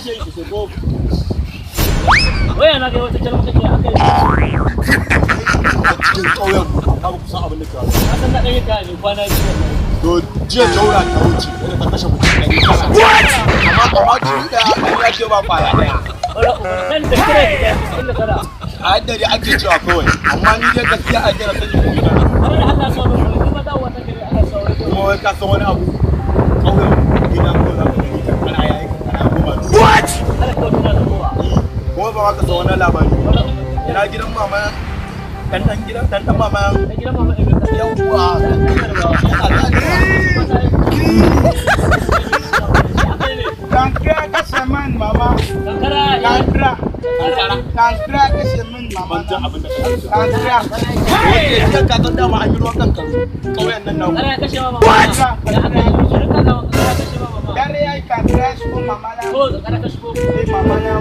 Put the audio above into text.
kashe shi ko waya na ga wata kalma take akai cikin kauyen amma ba ku san abin da ke faruwa na san da dai ka ne kwana biyu to jiya jaura ta wuce da ta kashe mutum ɗari amma kuma duk da ya ce ba kwaya daya wala uban da kire da inda kada a yadda dai ake cewa kawai amma ni dai gaskiya a jira sani da gida har Allah sauran ko kuma dawo ta kire Allah sauran kuma wai ka san wani abu kauyen gidan ko za ka gani kana yayi kana goma what kada ka tuna da kowa kuma ba ka san wani labari ina gidan mama dan mama yawwa kankara kashe man mama kankara kashe min mama kankara ka san dama an yi ruwan kankara kauyen nan nawo dare yayi kankara shi ko mama na ko kankara kashe ko mama na